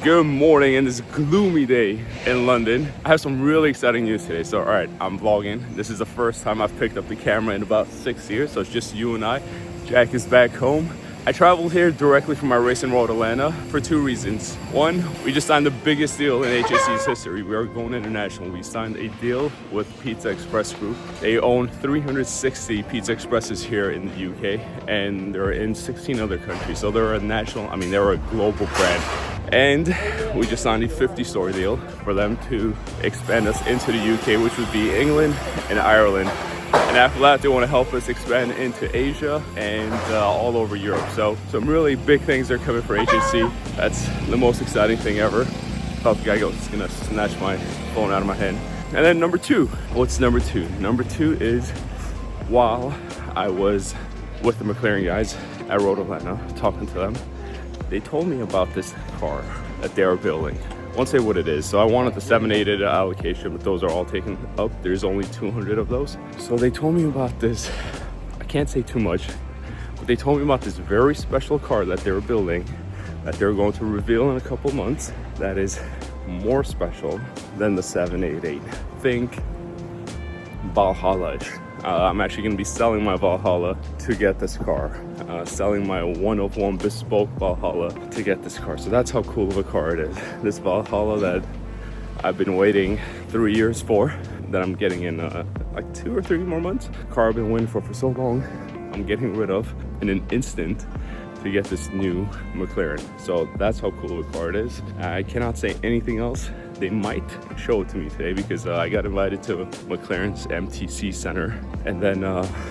Good morning in this gloomy day in London. I have some really exciting news today. So, all right, I'm vlogging. This is the first time I've picked up the camera in about 6 years. So it's just you and I. Jack is back home. I traveled here directly from my race in Road Atlanta for two reasons. One, we just signed the biggest deal in HAC's history. We are going international. We signed a deal with Pizza Express Group. They own 360 Pizza Expresses here in the UK, and they're in 16 other countries. So they're a they're a global brand. And we just signed a 50-store deal for them to expand us into the UK, which would be England and Ireland. And after that, they want to help us expand into Asia and all over Europe. So some really big things are coming for HAC. That's the most exciting thing ever. Oh, the guy is gonna snatch my phone out of my hand. And then number two, what's number two? Number two is while I was with the McLaren guys at Road Atlanta talking to them, they told me about this car that they are building. I won't say what it is. So I wanted the 788 allocation, but those are all taken up. There's only 200 of those. So they told me about this. I can't say too much, but they told me about this very special car that they were building that they're going to reveal in a couple months that is more special than the 788. Think Valhalla-ish. I'm actually going to be selling my Valhalla to get this car. Selling my one-of-one bespoke Valhalla to get this car. So that's how cool of a car it is. This Valhalla that I've been waiting 3 years for, that I'm getting in like 2 or 3 more months. Car I've been waiting for so long, I'm getting rid of in an instant to get this new McLaren. So that's how cool of a car it is. I cannot say anything else. They might show it to me today because I got invited to McLaren's MTC Center and then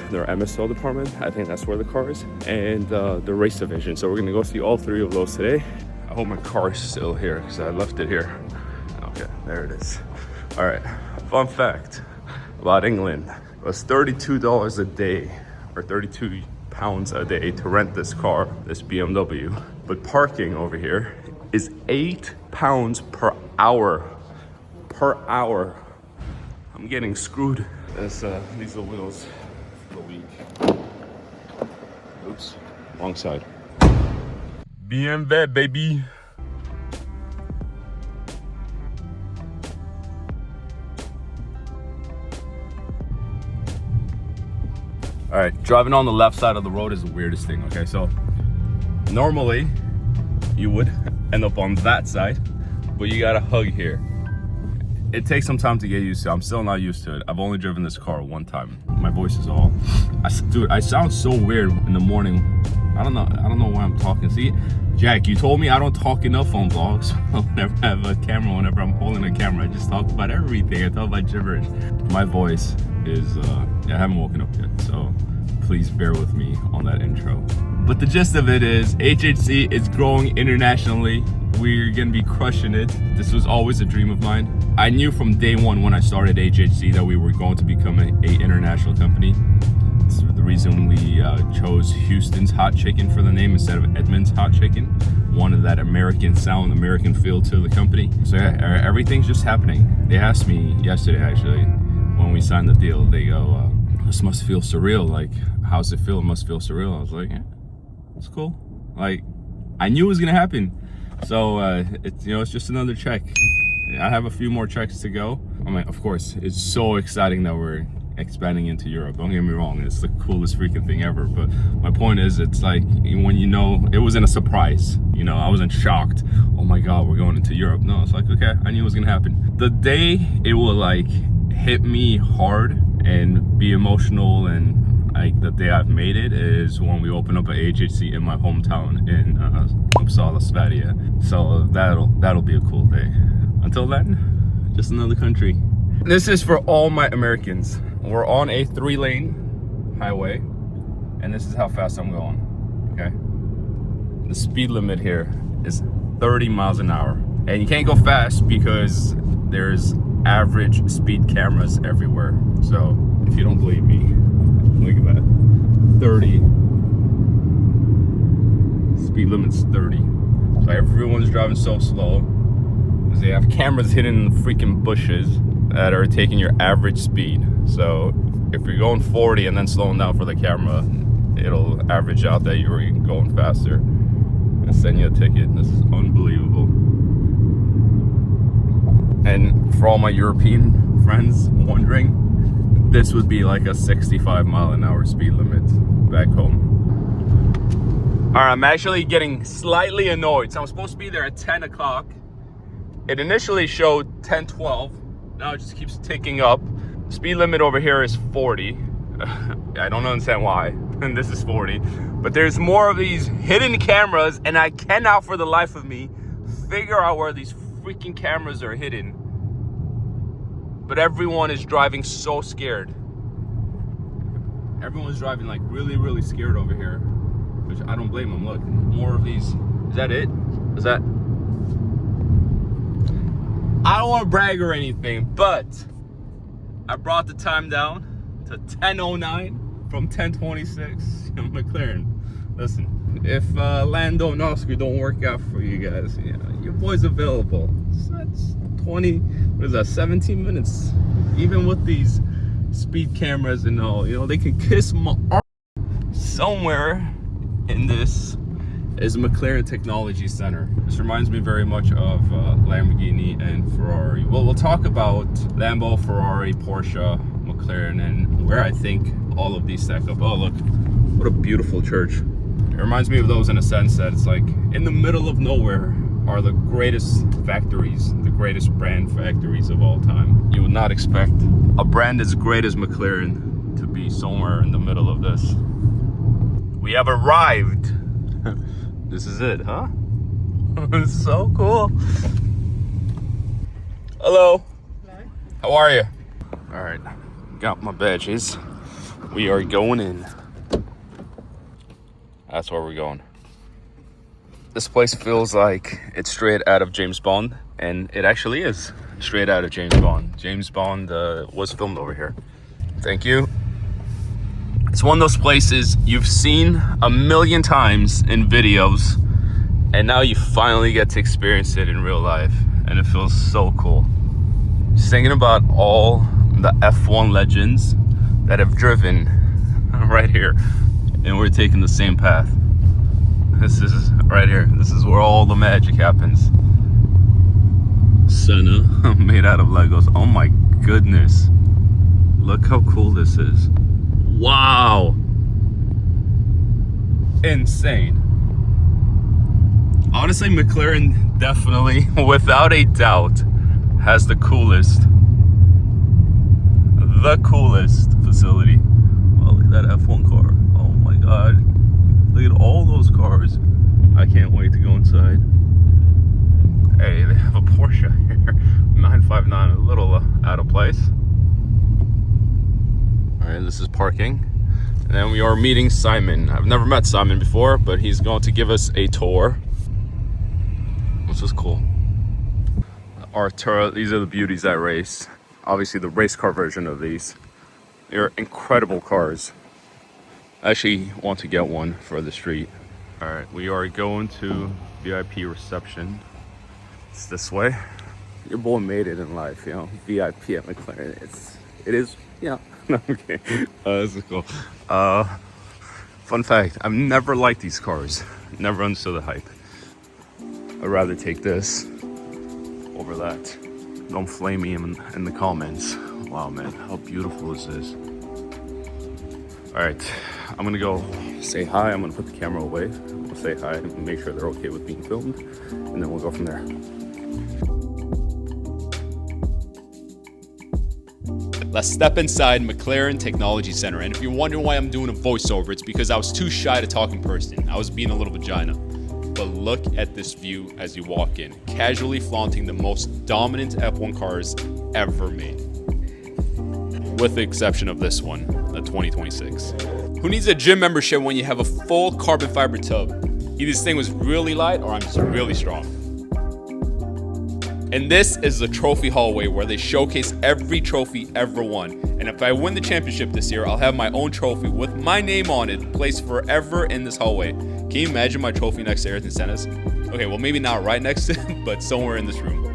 their MSO department. I think that's where the car is, and the race division. So we're gonna go see all three of those today. I hope my car is still here because I left it here. Okay, there it is. All right, fun fact about England. It was $32 a day, or 32 pounds a day to rent this car, this BMW. But parking over here is £8 per hour. Per hour. I'm getting screwed. These are wheels for the week. Oops, wrong side. BMW, baby. All right, driving on the left side of the road is the weirdest thing, okay? So normally you would end up on that side, but you got a hug here. It takes some time to get used to. I'm still not used to it. I've only driven this car one time. My voice is all, dude, I sound so weird in the morning. I don't know why I'm talking. See, Jack, you told me I don't talk enough on vlogs. Whenever I have a camera, whenever I'm holding a camera, I just talk about everything. I talk about gibberish. My voice is, I haven't woken up yet, so please bear with me on that intro. But the gist of it is, HHC is growing internationally. We're gonna be crushing it. This was always a dream of mine. I knew from day one when I started HHC that we were going to become an international company. This is the reason we chose Houston's Hot Chicken for the name instead of Edmond's Hot Chicken. Wanted that American sound, American feel to the company. So yeah, everything's just happening. They asked me yesterday, actually, when we signed the deal, they go, this must feel surreal. Like, how's it feel? It must feel surreal. I was like, yeah, it's cool. Like, I knew it was gonna happen. So it's just another check. I have a few more checks to go. I mean, of course, it's so exciting that we're expanding into Europe. Don't get me wrong, it's the coolest freaking thing ever. But my point is, it's like when it wasn't a surprise. I wasn't shocked. Oh my God, we're going into Europe. No, it's like, okay, I knew it was gonna happen. The day it will like hit me hard and be emotional, and like the day I've made it is when we open up a HHC in my hometown in Uppsala, Sverige. So that'll be a cool day. Until then, just another country. This is for all my Americans. We're on a 3-lane highway, and this is how fast I'm going, okay? The speed limit here is 30 miles an hour. And you can't go fast because there's average speed cameras everywhere. So if you don't believe me, look at that, 30. Speed limit's 30. So everyone's driving so slow because they have cameras hidden in the freaking bushes that are taking your average speed. So if you're going 40 and then slowing down for the camera, it'll average out that you're going faster and send you a ticket. This is unbelievable. And for all my European friends wondering, this would be like a 65-mile-an-hour speed limit back home. All right, I'm actually getting slightly annoyed. So I'm supposed to be there at 10 o'clock. It initially showed 10:12. Now it just keeps ticking up. Speed limit over here is 40. I don't understand why. And this is 40. But there's more of these hidden cameras, and I cannot for the life of me figure out where these freaking cameras are hidden. But everyone is driving so scared. Everyone's driving like really, really scared over here, which I don't blame them. Look, more of these. Is that it? Is that? I don't want to brag or anything, but I brought the time down to 10:09 from 10:26. McLaren, listen, if Lando and Oscar don't work out for you guys, you know, your boy's available. So that's 20, what is that, 17 minutes. Even with these speed cameras and all, you know, they can kiss my arm. Somewhere in this is McLaren Technology Center. This reminds me very much of Lamborghini and Ferrari. Well, we'll talk about Lambo, Ferrari, Porsche, McLaren, and where I think all of these stack up. Oh, look, what a beautiful church. It reminds me of those in a sense that it's like in the middle of nowhere are the greatest factories, the greatest brand factories of all time. You would not expect a brand as great as McLaren to be somewhere in the middle of this. We have arrived. This is it, huh? It's so cool. Hello. Hello. How are you? All right, got my badges. We are going in. That's where we're going. This place feels like it's straight out of James Bond, and it actually is straight out of James Bond. James Bond was filmed over here. Thank you. It's one of those places you've seen a million times in videos, and now you finally get to experience it in real life, and it feels so cool. Just thinking about all the F1 legends that have driven right here, and we're taking the same path. This is right here. This is where all the magic happens. Senna, made out of Legos. Oh my goodness. Look how cool this is. Wow. Insane. Honestly, McLaren definitely, without a doubt, has the coolest facility. Oh, look at that F1 car. Oh my God. Look at all those cars. I can't wait to go inside. Hey, they have a Porsche here. 959, a little out of place. All right, this is parking. And then we are meeting Simon. I've never met Simon before, but he's going to give us a tour. This is cool. Artura, these are the beauties that race. Obviously the race car version of these. They're incredible cars. I actually want to get one for the street. All right, we are going to VIP reception. It's this way. Your boy made it in life, you know. VIP at McLaren. It is, yeah. Okay. This is cool. Fun fact: I've never liked these cars. Never understood the hype. I'd rather take this over that. Don't flame me in the comments. Wow, man, how beautiful is this? All right, I'm gonna go say hi. I'm gonna put the camera away. We'll say hi and make sure they're okay with being filmed, and then we'll go from there. Let's step inside McLaren Technology Center. And if you're wondering why I'm doing a voiceover, it's because I was too shy to talk in person. I was being a little vagina. But look at this view as you walk in, casually flaunting the most dominant F1 cars ever made. With the exception of this one, the 2026. Who needs a gym membership when you have a full carbon fiber tub? Either this thing was really light or I'm just really strong. And this is the trophy hallway where they showcase every trophy ever won. And if I win the championship this year, I'll have my own trophy with my name on it, placed forever in this hallway. Can you imagine my trophy next to Ayrton Senna's? Okay, well maybe not right next to it, but somewhere in this room.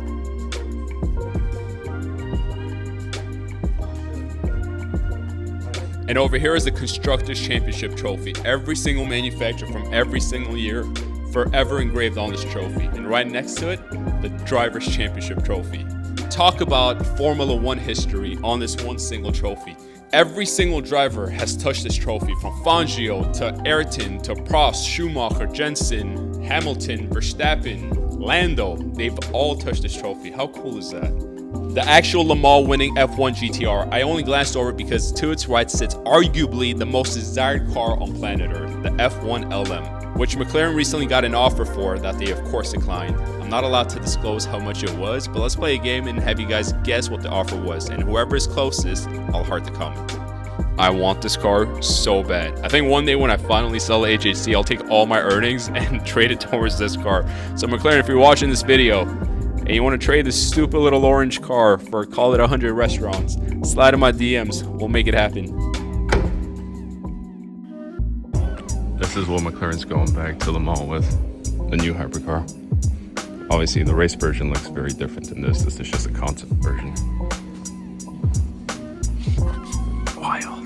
And over here is the Constructors' Championship trophy. Every single manufacturer from every single year forever engraved on this trophy. And right next to it, the Drivers' Championship trophy. Talk about Formula One history on this one single trophy. Every single driver has touched this trophy, from Fangio to Ayrton to Prost, Schumacher, Jensen, Hamilton, Verstappen, Lando. They've all touched this trophy. How cool is that? The actual Le Mans winning F1 GTR, I only glanced over it because to its right sits arguably the most desired car on planet Earth, the F1 LM, which McLaren recently got an offer for that they of course declined. I'm not allowed to disclose how much it was, but let's play a game and have you guys guess what the offer was, and whoever is closest, I'll heart the comment. I want this car so bad. I think one day when I finally sell the HHC, I'll take all my earnings and trade it towards this car. So McLaren, if you're watching this video and you want to trade this stupid little orange car for, call it 100 restaurants, slide in my DMs, we'll make it happen. This is what McLaren's going back to Le Mans with, the new hypercar. Obviously, the race version looks very different than this. This is just a concept version. Wild.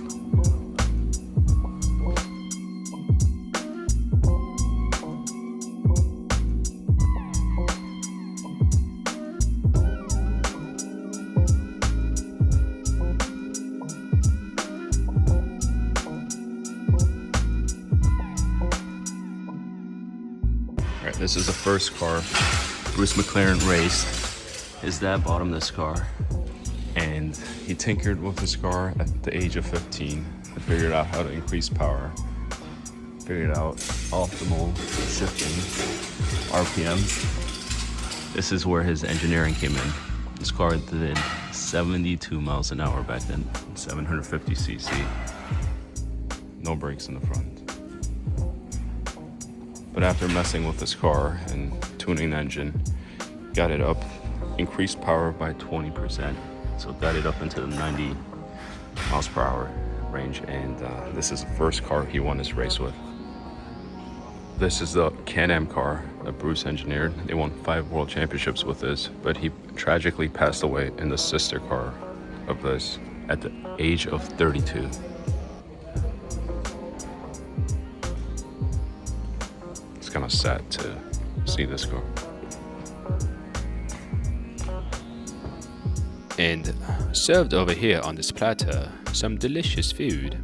All right, this is the first car Bruce McLaren raced. His dad bought him this car, and he tinkered with this car at the age of 15 and figured out how to increase power, figured out optimal shifting RPMs. This is where his engineering came in. This car did 72 miles an hour back then, 750 cc. No brakes in the front. But after messing with this car and tuning the engine, got it up, increased power by 20%. So got it up into the 90 miles per hour range. And this is the first car he won his race with. This is the Can-Am car that Bruce engineered. They won 5 world championships with this, but he tragically passed away in the sister car of this at the age of 32. It's kind of sad to see this car. And served over here on this platter, some delicious food.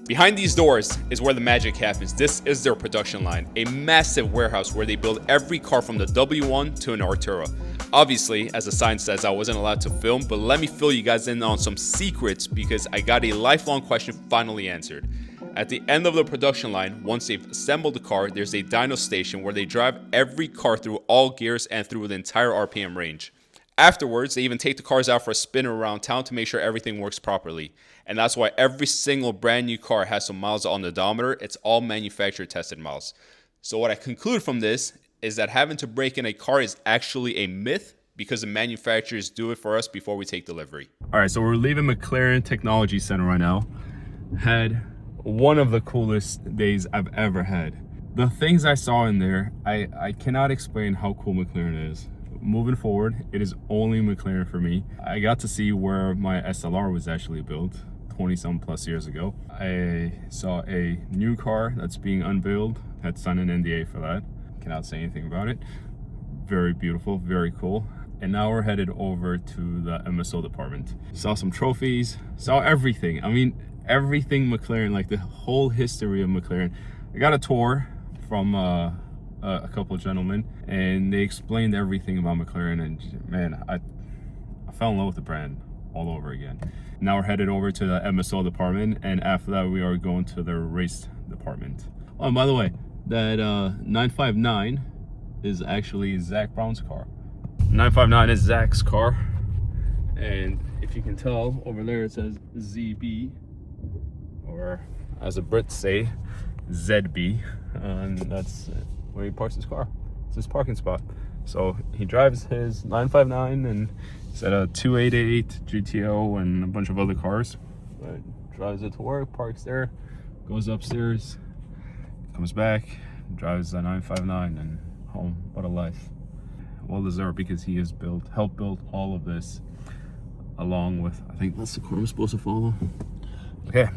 Behind these doors is where the magic happens. This is their production line, a massive warehouse where they build every car from the W1 to an Artura. Obviously, as the sign says, I wasn't allowed to film, but let me fill you guys in on some secrets because I got a lifelong question finally answered. At the end of the production line, once they've assembled the car, there's a dyno station where they drive every car through all gears and through the entire RPM range. Afterwards, they even take the cars out for a spin around town to make sure everything works properly. And that's why every single brand new car has some miles on the odometer. It's all manufacturer tested miles. So what I conclude from this is that having to break in a car is actually a myth because the manufacturers do it for us before we take delivery. All right, so we're leaving McLaren Technology Center right now. Had one of the coolest days I've ever had. The things I saw in there, I cannot explain how cool McLaren is. Moving forward, it is only McLaren for me. I got to see where my SLR was actually built 20-some plus years ago. I saw a new car that's being unveiled. Had signed an NDA for that. Cannot say anything about it. Very beautiful, very cool. And now we're headed over to the MSO department. Saw some trophies, saw everything. I mean, everything McLaren, like the whole history of McLaren. I got a tour from a couple of gentlemen, and they explained everything about McLaren, and man, I fell in love with the brand all over again. Now we're headed over to the MSO department, and after that we are going to the race department. Oh, and by the way, that 959 is actually Zach Brown's car. 959 is Zach's car, and if you can tell over there it says ZB, or as the Brits say, ZB, and that's where he parks his car. It's his parking spot. So he drives his 959 and he's at a 288 GTO and a bunch of other cars, but drives it to work, parks there, goes upstairs, comes back, drives the 959 and home. What a life. Well deserved, because he has helped build all of this along with, I think that's the car I'm supposed to follow. Okay,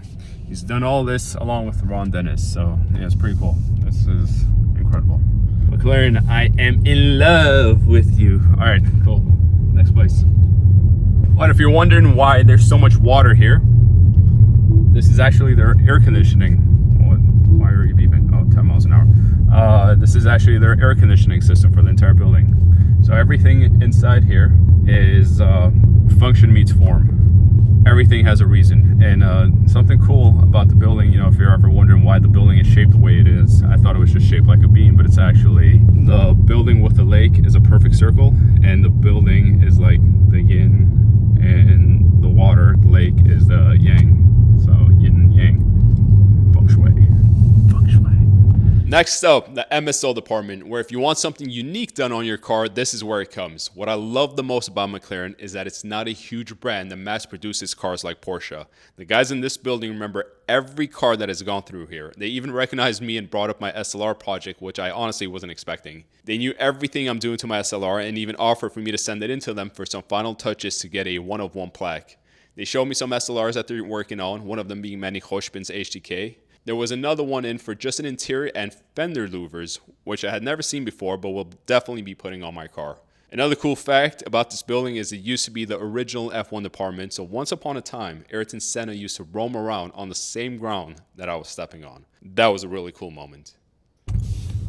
he's done all this along with Ron Dennis, so yeah, it's pretty cool. This is incredible. McLaren McLaren, I am in love with you. All right, cool. Next place. But if you're wondering why there's so much water here, this is actually their air conditioning. Why are you beeping? Oh, 10 miles an hour. This is actually their air conditioning system for the entire building. So everything inside here is function meets form. Everything has a reason. And something cool about the building, you know, if you're ever wondering why the building is shaped the way it is, I thought it was just shaped like a beam, but it's actually, the building with the lake is a perfect circle, and the building is like the yin, and the water, the lake, is the yang. So yin and yang. Feng shui. Feng shui. Next up, the MSO department, where if you want something unique done on your car, this is where it comes. What I love the most about McLaren is that it's not a huge brand that mass produces cars like Porsche. The guys in this building remember every car that has gone through here. They even recognized me and brought up my SLR project, which I honestly wasn't expecting. They knew everything I'm doing to my SLR and even offered for me to send it in to them for some final touches to get a 1-of-1 plaque. They showed me some SLRs that they're working on, one of them being Manny Hoshpin's HDK. There was another one in for just an interior and fender louvers, which I had never seen before, but will definitely be putting on my car. Another cool fact about this building is it used to be the original F1 department, so once upon a time, Ayrton Senna used to roam around on the same ground that I was stepping on. That was a really cool moment.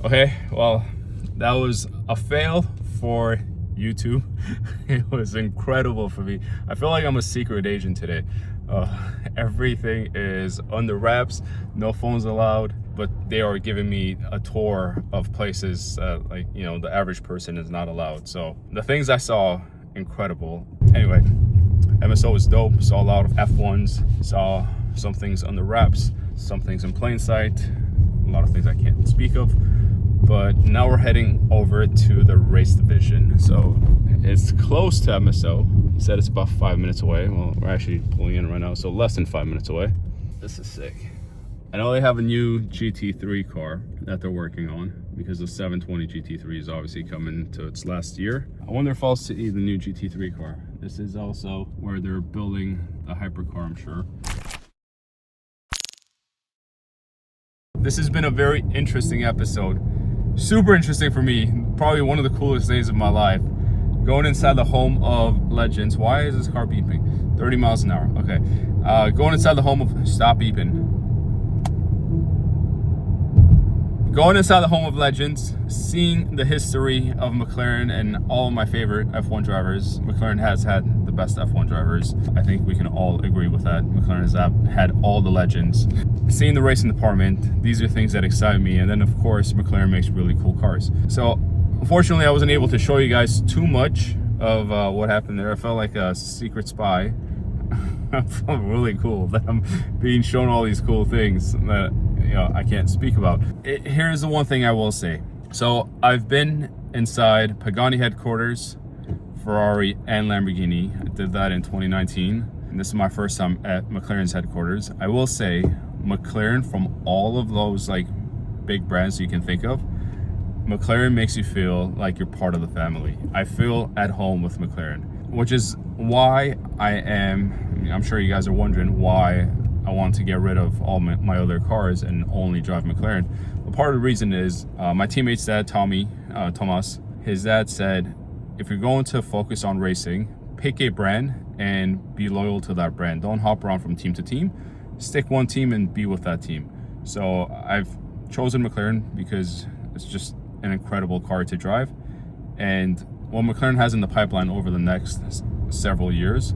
Okay, well, that was a fail for YouTube. It was incredible for me. I feel like I'm a secret agent today. Everything is under wraps, no phones allowed, but they are giving me a tour of places like, you know, the average person is not allowed. So the things I saw, incredible. Anyway, MSO was dope. Saw a lot of F1s, saw some things under wraps, some things in plain sight, a lot of things I can't speak of. But now we're heading over to the race division. So it's close to MSO. He said it's about 5 minutes away. Well, we're actually pulling in right now, so less than 5 minutes away. This is sick. I know they have a new GT3 car that they're working on, because the 720 GT3 is obviously coming to its last year. I wonder if I'll see the new GT3 car. This is also where they're building a hypercar, I'm sure. This has been a very interesting episode. Super interesting for me. Probably one of the coolest days of my life. Going inside the home of legends. Why is this car beeping? 30 miles an hour. Okay. Going inside the home of... Stop beeping. Going inside the home of legends. Seeing the history of McLaren and all of my favorite F1 drivers. McLaren has had the best F1 drivers. I think we can all agree with that. McLaren has had all the legends. Seeing the racing department, these are things that excite me. And then of course, McLaren makes really cool cars. So unfortunately, I wasn't able to show you guys too much of what happened there. I felt like a secret spy. I felt really cool that I'm being shown all these cool things that, you know, I can't speak about. Here's the one thing I will say. So I've been inside Pagani headquarters, Ferrari, and Lamborghini. I did that in 2019. And this is my first time at McLaren's headquarters. I will say, McLaren, from all of those like big brands you can think of, McLaren makes you feel like you're part of the family. I feel at home with McLaren, which is why I'm sure you guys are wondering why I want to get rid of all my other cars and only drive McLaren. Well, part of the reason is my teammate's dad, Thomas, his dad said, if you're going to focus on racing, pick a brand and be loyal to that brand. Don't hop around from team to team. Stick one team and be with that team. So I've chosen McLaren because it's just an incredible car to drive. And what McLaren has in the pipeline over the next several years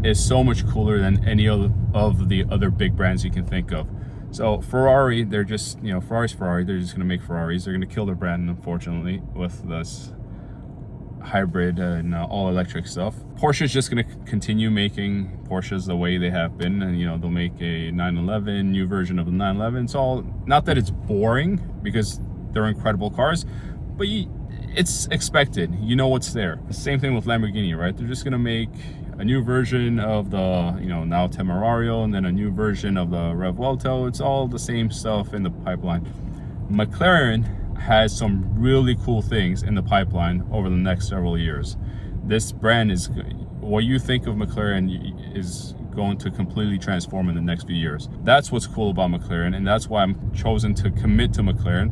is so much cooler than any of the other big brands you can think of. So Ferrari, they're just, you know, Ferrari's Ferrari. They're just going to make Ferraris. They're going to kill their brand, unfortunately, with this hybrid and all electric stuff. Porsche's just going to continue making Porsches the way they have been, and you know, they'll make a 911, new version of the 911. It's all, not that it's boring, because they're incredible cars, but it's expected. You know what's there. The same thing with Lamborghini, right? They're just going to make a new version of the, you know, now Temerario, and then a new version of the Revuelto. It's all the same stuff in the pipeline. McLaren has some really cool things in the pipeline over the next several years. This brand is, what you think of McLaren is going to completely transform in the next few years. That's what's cool about McLaren, and that's why I'm chosen to commit to McLaren.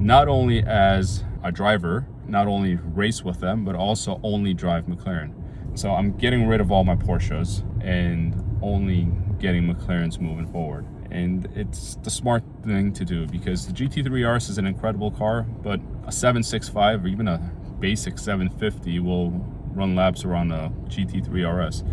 not only as a driver, not only race with them, but also only drive McLaren. So I'm getting rid of all my Porsches and only getting McLarens moving forward. And it's the smart thing to do, because the GT3 RS is an incredible car, but a 765 or even a basic 750 will run laps around a GT3 RS.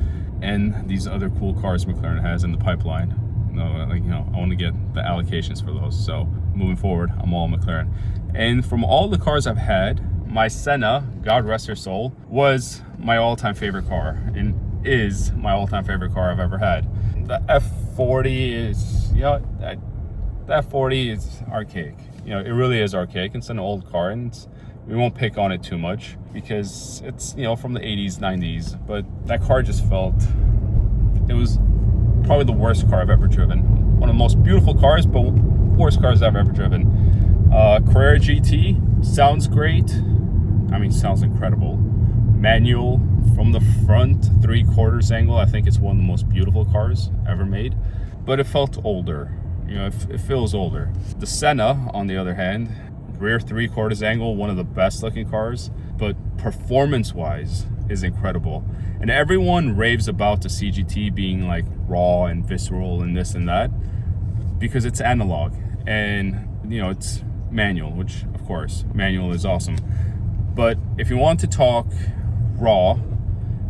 And these other cool cars McLaren has in the pipeline, I want to get the allocations for those. So moving forward, I'm all McLaren. And from all the cars I've had, my Senna, God rest her soul, was my all-time favorite car and is my all-time favorite car I've ever had. The F40 is, the F40 is archaic. It really is archaic. It's an old car, and we won't pick on it too much because it's, from the 80s, 90s. But that car just felt, it was probably the worst car I've ever driven. One of the most beautiful cars, but worst cars I've ever driven. Carrera GT sounds great. Sounds incredible. Manual from the front 3/4 angle. I think it's one of the most beautiful cars ever made, but it felt older. It feels older. The Senna, on the other hand, rear 3/4 angle, one of the best looking cars, but performance wise is incredible. And everyone raves about the CGT being like raw and visceral and this and that because it's analog and it's manual, which of course manual is awesome. But if you want to talk raw,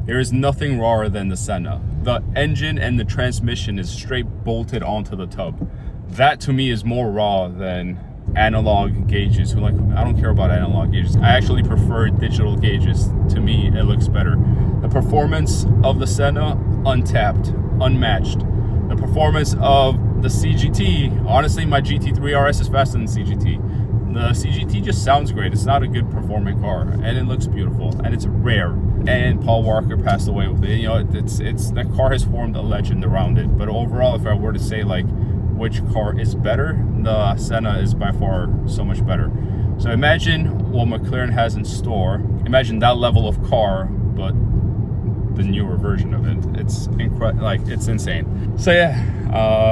there is nothing rawer than the Senna. The engine and the transmission is straight bolted onto the tub. That to me is more raw than analog gauges. I don't care about analog gauges. I actually prefer digital gauges. To me, it looks better. The performance of the Senna, untapped, unmatched. The performance of the CGT, honestly, my GT3 RS is faster than CGT. The CGT just sounds great. It's not a good performing car, and it looks beautiful, and it's rare. And Paul Walker passed away with it. That car has formed a legend around it. But overall, if I were to say which car is better, the Senna is by far so much better. So imagine what McLaren has in store. Imagine that level of car, but the newer version of it. It's incredible. It's insane. So yeah,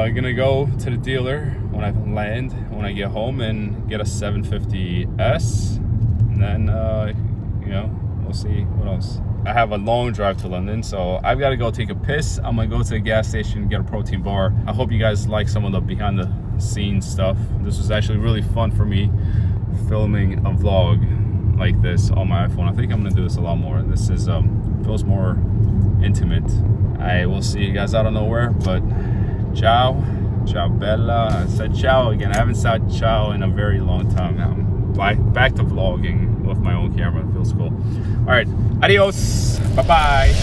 gonna go to the dealer when I land, when I get home, and get a 750S, and then we'll see what else. I have a long drive to London, so I've got to go take a piss. I'm gonna go to the gas station and get a protein bar. I hope you guys like some of the behind the scenes stuff. This was actually really fun for me, filming a vlog like this on my iPhone. I think I'm gonna do this a lot more. This is feels more intimate. I will see you guys out of nowhere, but ciao bella. I said ciao again. I haven't said ciao in a very long time now. Back to vlogging with my own camera. It feels cool. All right, adios, bye bye.